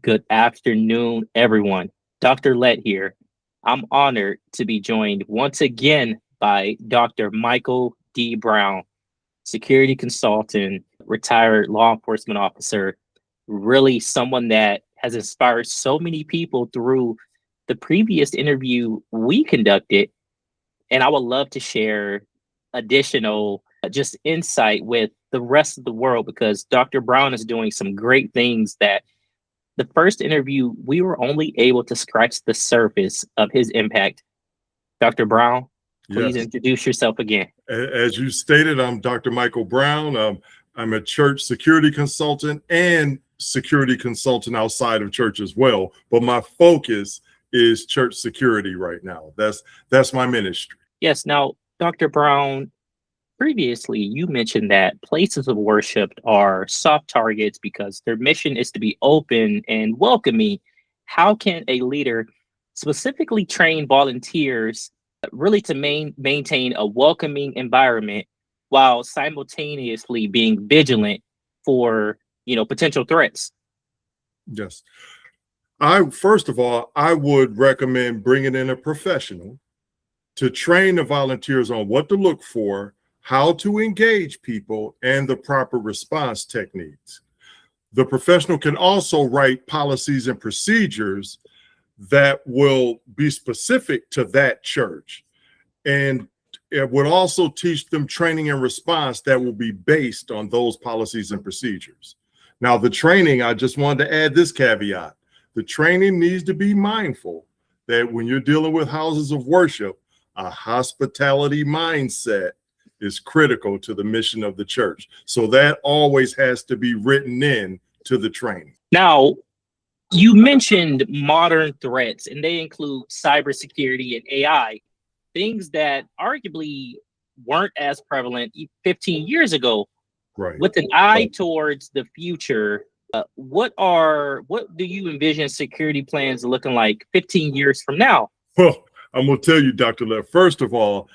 Good afternoon, everyone. Dr. Lett here. I'm honored to be joined once again by Dr. Michael D. Brown, security consultant, retired law enforcement officer, really someone that has inspired so many people through the previous interview we conducted. And I would love to share additional just insight with the rest of the world because Dr. Brown is doing some great things that the first interview, we were only able to scratch the surface of his impact. Dr. Brown, please Yes. introduce yourself again. As you stated, I'm Dr. Michael Brown. I'm a church security consultant and security consultant outside of church as well. But my focus is church security right now. That's my ministry. Yes. Now, Dr. Brown, previously you mentioned that places of worship are soft targets because their mission is to be open and welcoming. How can a leader specifically train volunteers really to maintain a welcoming environment while simultaneously being vigilant for potential threats? Yes. First of all, I would recommend bringing in a professional to train the volunteers on what to look for, how to engage people, and the proper response techniques. The professional can also write policies and procedures that will be specific to that church. And it would also teach them training and response that will be based on those policies and procedures. Now, the training, I just wanted to add this caveat. The training needs to be mindful that when you're dealing with houses of worship, a hospitality mindset is critical to the mission of the church. So that always has to be written in to the training. Now, you mentioned modern threats, and they include cybersecurity and AI, things that arguably weren't as prevalent 15 years ago. Right. With an eye towards the future, what do you envision security plans looking like 15 years from now? Well, I'm going to tell you, Dr. Lev, first of all,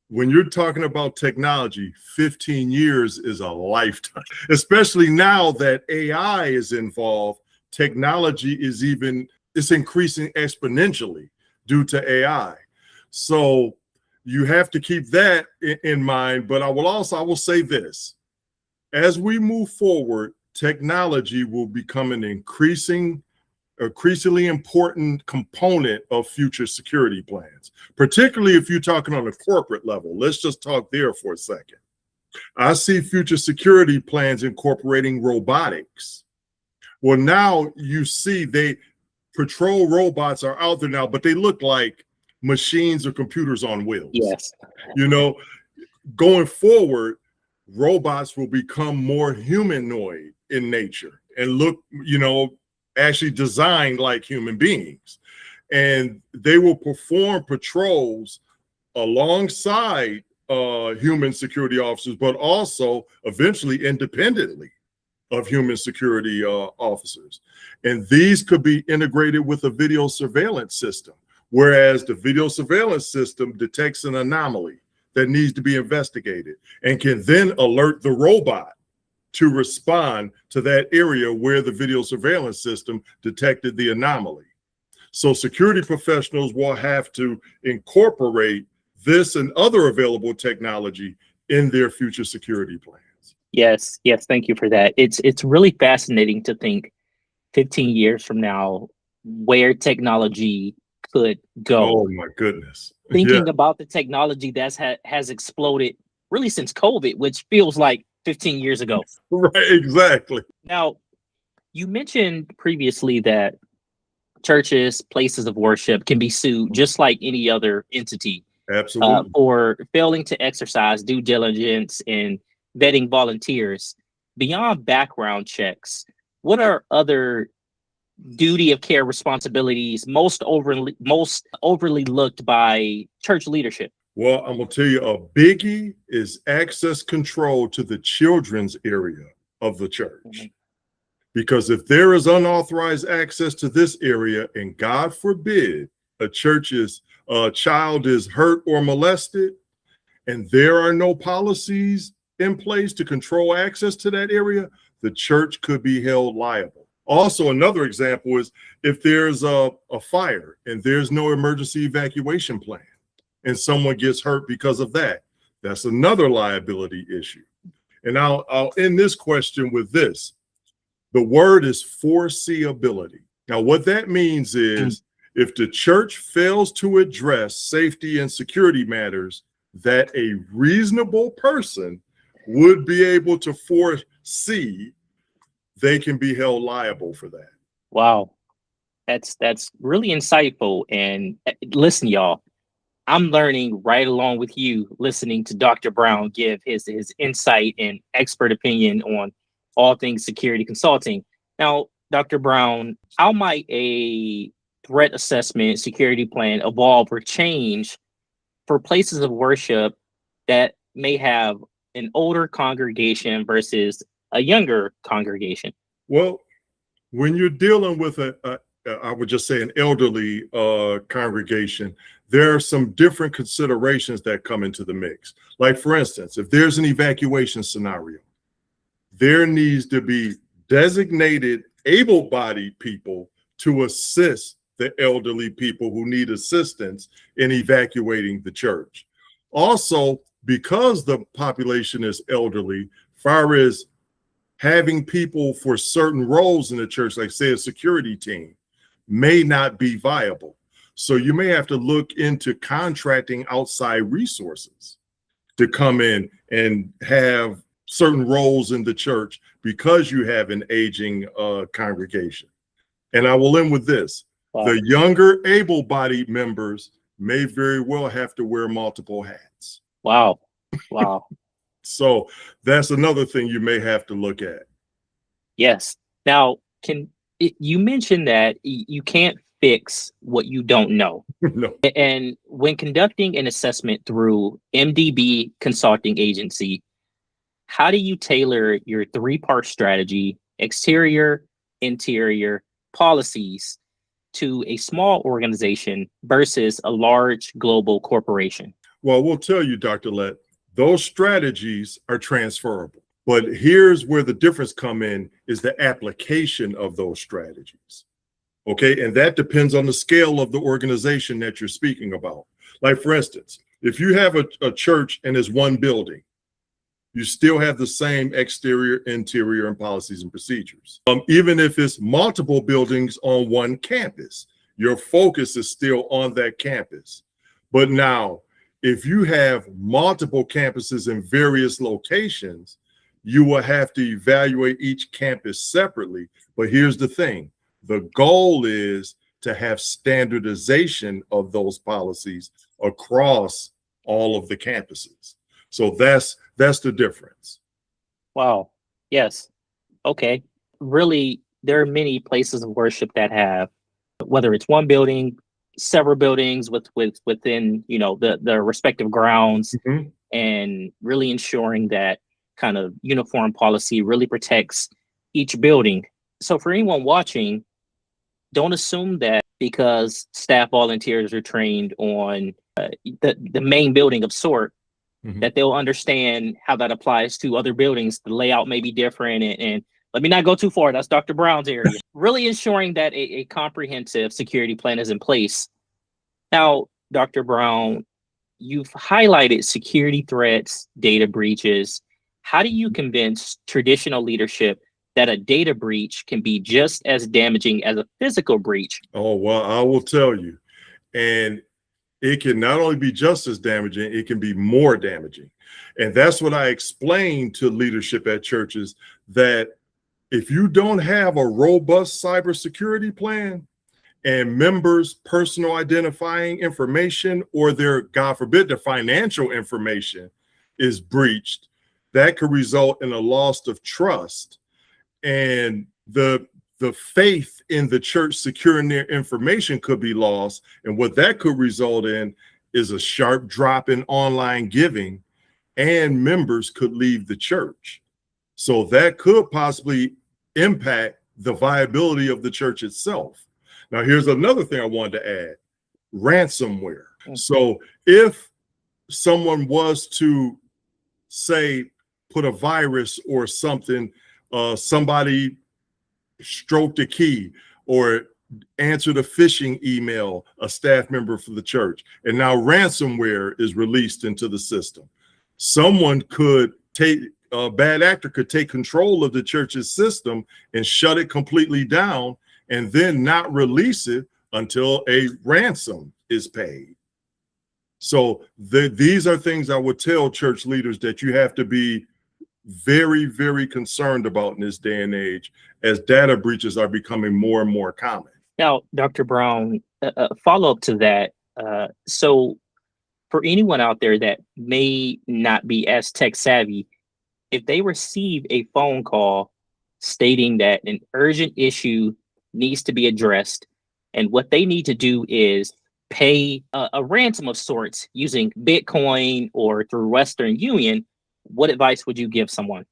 when you're talking about technology, 15 years is a lifetime, especially now that AI is involved. Technology it's increasing exponentially due to AI. So you have to keep that in mind. But I will say this, as we move forward, technology will become an increasingly important component of future security plans, particularly if you're talking on a corporate level. Let's just talk there for a second. I see future security plans incorporating robotics. Well, now you see patrol robots are out there now, but they look like machines or computers on wheels. Yes. Going forward, robots will become more humanoid in nature and look, actually designed like human beings. And they will perform patrols alongside human security officers, but also eventually independently of human security officers. And these could be integrated with a video surveillance system, whereas the video surveillance system detects an anomaly that needs to be investigated and can then alert the robot to respond to that area where the video surveillance system detected the anomaly. So security professionals will have to incorporate this and other available technology in their future security plans. Yes, thank you for that. It's really fascinating to think 15 years from now where technology could go. Oh my goodness. Thinking about the technology that has exploded really since COVID, which feels like 15 years ago. Right, exactly. Now, you mentioned previously that churches, places of worship can be sued just like any other entity. Absolutely. For failing to exercise due diligence and vetting volunteers. Beyond background checks, what are other duty of care responsibilities most overly looked by church leadership? Well, I'm going to tell you, a biggie is access control to the children's area of the church. Mm-hmm. Because if there is unauthorized access to this area, and God forbid a child is hurt or molested, and there are no policies in place to control access to that area, the church could be held liable. Also, another example is if there's a fire and there's no emergency evacuation plan and someone gets hurt because of that, that's another liability issue. And I'll end this question with this. The word is foreseeability. Now, what that means is if the church fails to address safety and security matters that a reasonable person would be able to foresee, they can be held liable for that. Wow. That's really insightful. And listen, y'all, I'm learning right along with you, listening to Dr. Brown give his insight and expert opinion on all things security consulting. Now, Dr. Brown, how might a threat assessment security plan evolve or change for places of worship that may have an older congregation versus a younger congregation? Well, when you're dealing with I would just say an elderly congregation, there are some different considerations that come into the mix. Like, for instance, if there's an evacuation scenario, there needs to be designated able-bodied people to assist the elderly people who need assistance in evacuating the church. Also, because the population is elderly, far as having people for certain roles in the church, like say a security team, may not be viable. So you may have to look into contracting outside resources to come in and have certain roles in the church because you have an aging congregation. And I will end with this. Wow. The younger able-bodied members may very well have to wear multiple hats. Wow. Wow. So that's another thing you may have to look at. Yes. Now, you mentioned that you can't fix what you don't know. No. And when conducting an assessment through MDB Consulting Agency, how do you tailor your three-part strategy, exterior, interior, policies, to a small organization versus a large global corporation? Well, we'll tell you, Dr. Lett, those strategies are transferable. But here's where the difference come in is the application of those strategies. Okay, and that depends on the scale of the organization that you're speaking about. Like, for instance, if you have a church and there's one building, you still have the same exterior, interior, and policies and procedures. Even if it's multiple buildings on one campus, your focus is still on that campus. But now, if you have multiple campuses in various locations, you will have to evaluate each campus separately. But here's the thing. The goal is to have standardization of those policies across all of the campuses. So that's the difference. Wow. Yes. Okay. Really, there are many places of worship that have, whether it's one building, several buildings within, the respective grounds, and really ensuring that kind of uniform policy really protects each building. So for anyone watching, don't assume that because staff volunteers are trained on the main building of sort, that they'll understand how that applies to other buildings. The layout may be different. And let me not go too far. That's Dr. Brown's area. Really ensuring that a comprehensive security plan is in place. Now, Dr. Brown, you've highlighted security threats, data breaches. How do you convince traditional leadership that a data breach can be just as damaging as a physical breach? Oh, well, I will tell you. And it can not only be just as damaging, it can be more damaging. And that's what I explain to leadership at churches, that if you don't have a robust cybersecurity plan and members' personal identifying information or their, God forbid, their financial information is breached, that could result in a loss of trust. And the faith in the church securing their information could be lost. And what that could result in is a sharp drop in online giving, and members could leave the church. So that could possibly impact the viability of the church itself. Now, here's another thing I wanted to add: ransomware. So if someone was to, say, put a virus or something, somebody stroked a key or answered a phishing email, a staff member for the church, and now ransomware is released into the system. Someone could a bad actor could take control of the church's system and shut it completely down and then not release it until a ransom is paid. So these are things I would tell church leaders that you have to be very, very concerned about in this day and age as data breaches are becoming more and more common. Now, Dr. Brown, follow up to that. So for anyone out there that may not be as tech savvy, if they receive a phone call stating that an urgent issue needs to be addressed, and what they need to do is pay a ransom of sorts using Bitcoin or through Western Union, what advice would you give someone?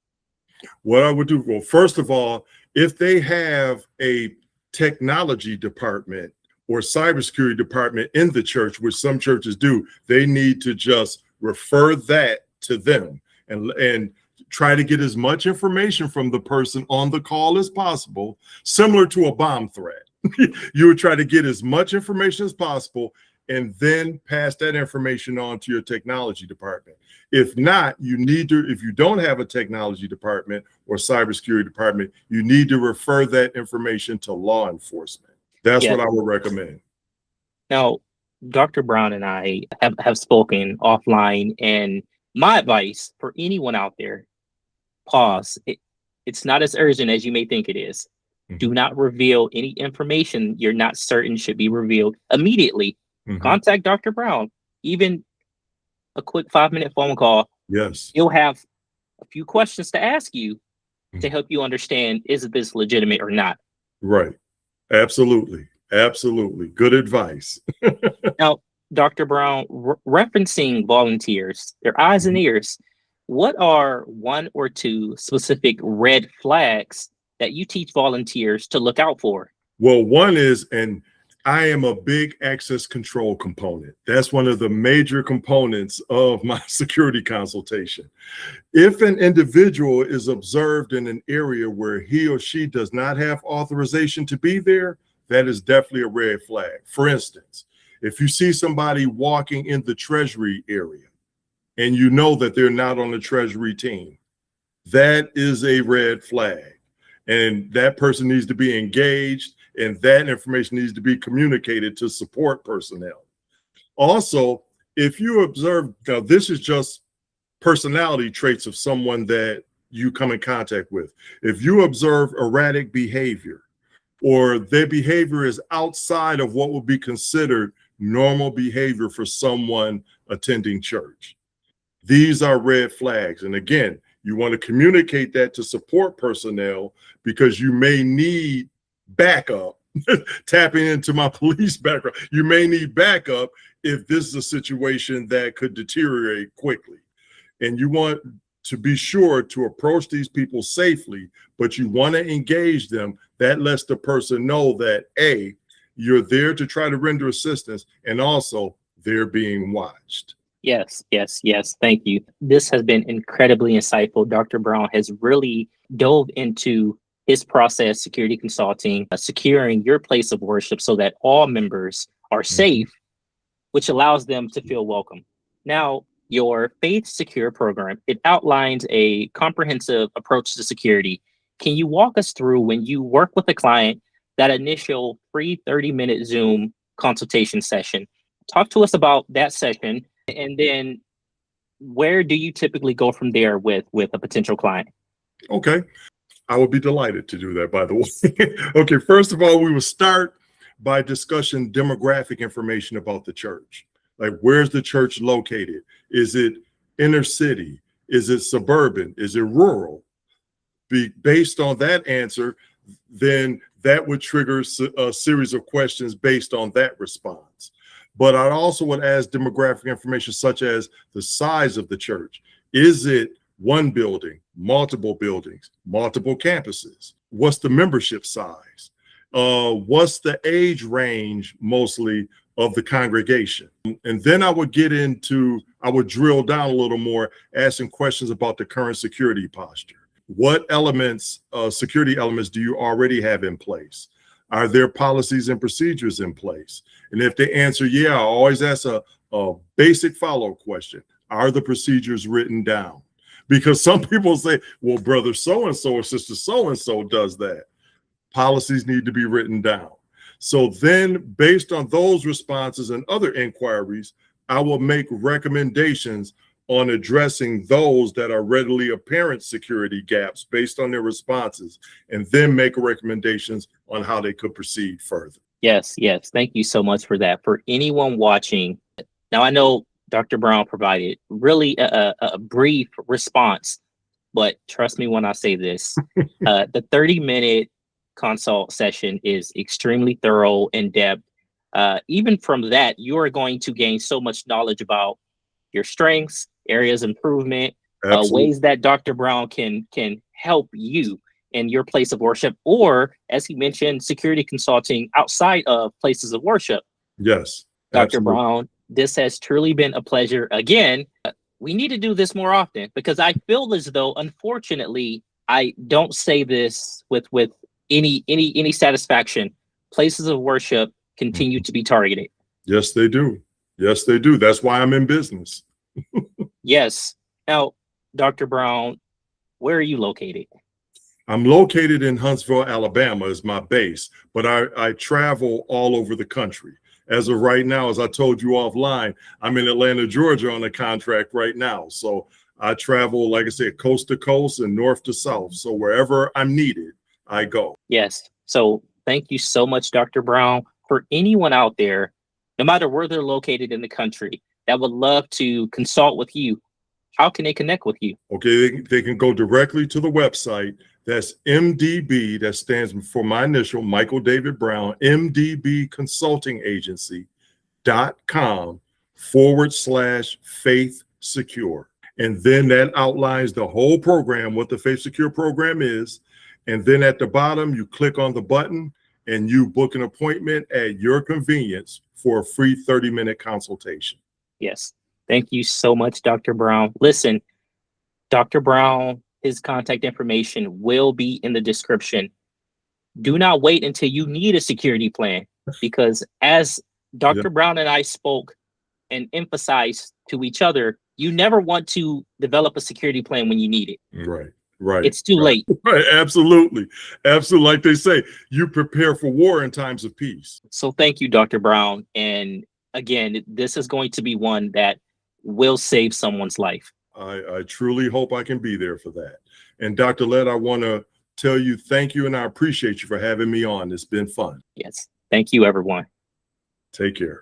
What I would do, well, first of all, if they have a technology department or cybersecurity department in the church, which some churches do, they need to just refer that to them and try to get as much information from the person on the call as possible, similar to a bomb threat. You would try to get as much information as possible and then pass that information on to your technology department. If not, if you don't have a technology department or cybersecurity department, you need to refer that information to law enforcement. That's what I would recommend. Now, Dr. Brown and I have spoken offline, and my advice for anyone out there, pause. It's not as urgent as you may think it is. Mm-hmm. Do not reveal any information you're not certain should be revealed immediately. Mm-hmm. Contact Dr. Brown. Even a quick 5-minute phone call. Yes. You'll have a few questions to ask you mm-hmm. to help you understand, is this legitimate or not? Right. Absolutely. Absolutely. Good advice. Now, Dr. Brown, referencing volunteers, their eyes and ears, what are 1 or 2 specific red flags that you teach volunteers to look out for? Well, one is, and I am a big access control component. That's one of the major components of my security consultation. If an individual is observed in an area where he or she does not have authorization to be there, that is definitely a red flag. For instance, if you see somebody walking in the treasury area and you know that they're not on the treasury team, that is a red flag. And that person needs to be engaged, and that information needs to be communicated to support personnel. Also, if you observe, now this is just personality traits of someone that you come in contact with. If you observe erratic behavior, or their behavior is outside of what would be considered normal behavior for someone attending church, these are red flags. And again, you want to communicate that to support personnel because you may need backup. Tapping into my police background, you may need backup if this is a situation that could deteriorate quickly. And you want to be sure to approach these people safely, but you want to engage them. That lets the person know that A, you're there to try to render assistance, and also they're being watched. Yes. Thank you. This has been incredibly insightful. Dr. Brown has really dove into his process, security consulting, securing your place of worship so that all members are safe, which allows them to feel welcome. Now, your Faith Secure program, it outlines a comprehensive approach to security. Can you walk us through, when you work with a client, that initial free 30-minute Zoom consultation session? Talk to us about that session, and then where do you typically go from there with a potential client? Okay. I would be delighted to do that, by the way. Okay, first of all, we will start by discussing demographic information about the church. Like, where's the church located? Is it inner city? Is it suburban? Is it rural? Based on that answer, then that would trigger a series of questions based on that response. But I also would ask demographic information such as the size of the church. Is it one building, multiple buildings, multiple campuses? What's the membership size? What's the age range mostly of the congregation? And then I would drill down a little more, asking questions about the current security posture. What elements, security elements do you already have in place? Are there policies and procedures in place? And if they answer, yeah, I always ask a basic follow-up question. Are the procedures written down? Because some people say, well, brother so-and-so or sister so-and-so does that. Policies need to be written down. So then based on those responses and other inquiries, I will make recommendations on addressing those that are readily apparent security gaps based on their responses, and then make recommendations on how they could proceed further. Yes, yes. Thank you so much for that. For anyone watching, now I know Dr. Brown provided really a brief response, but trust me when I say this, the 30-minute consult session is extremely thorough, in depth. Even from that, you are going to gain so much knowledge about your strengths, areas of improvement, ways that Dr. Brown can help you in your place of worship, or as he mentioned, security consulting outside of places of worship. Yes, Dr. Brown, this has truly been a pleasure. Again, we need to do this more often, because I feel as though, unfortunately, I don't say this with any satisfaction. Places of worship continue to be targeted. Yes, they do. Yes, they do. That's why I'm in business. Yes. Now, Dr. Brown, where are you located? I'm located in Huntsville, Alabama is my base, but I travel all over the country. As of right now, as I told you offline, I'm in Atlanta, Georgia on a contract right now. So I travel, like I said, coast to coast and north to south. So wherever I'm needed, I go. Yes. So thank you so much, Dr. Brown. For anyone out there, no matter where they're located in the country, that would love to consult with you, how can they connect with you? Okay, they can go directly to the website. That's MDB, that stands for my initial, Michael David Brown, MDB Consulting Agency.com/Faith Secure. And then that outlines the whole program, what the Faith Secure program is. And then at the bottom, you click on the button and you book an appointment at your convenience for a free 30-minute consultation. Yes. Thank you so much, Dr. Brown. Listen, Dr. Brown, his contact information will be in the description. Do not wait until you need a security plan, because as Dr. Brown and I spoke and emphasized to each other, you never want to develop a security plan when you need it. Right. Right. It's too late. Right. Absolutely. Absolutely. Like they say, you prepare for war in times of peace. So thank you, Dr. Brown. And again, this is going to be one that will save someone's life. I truly hope I can be there for that. And Dr. Lett, I want to tell you thank you, and I appreciate you for having me on. It's been fun. Yes. Thank you, everyone. Take care.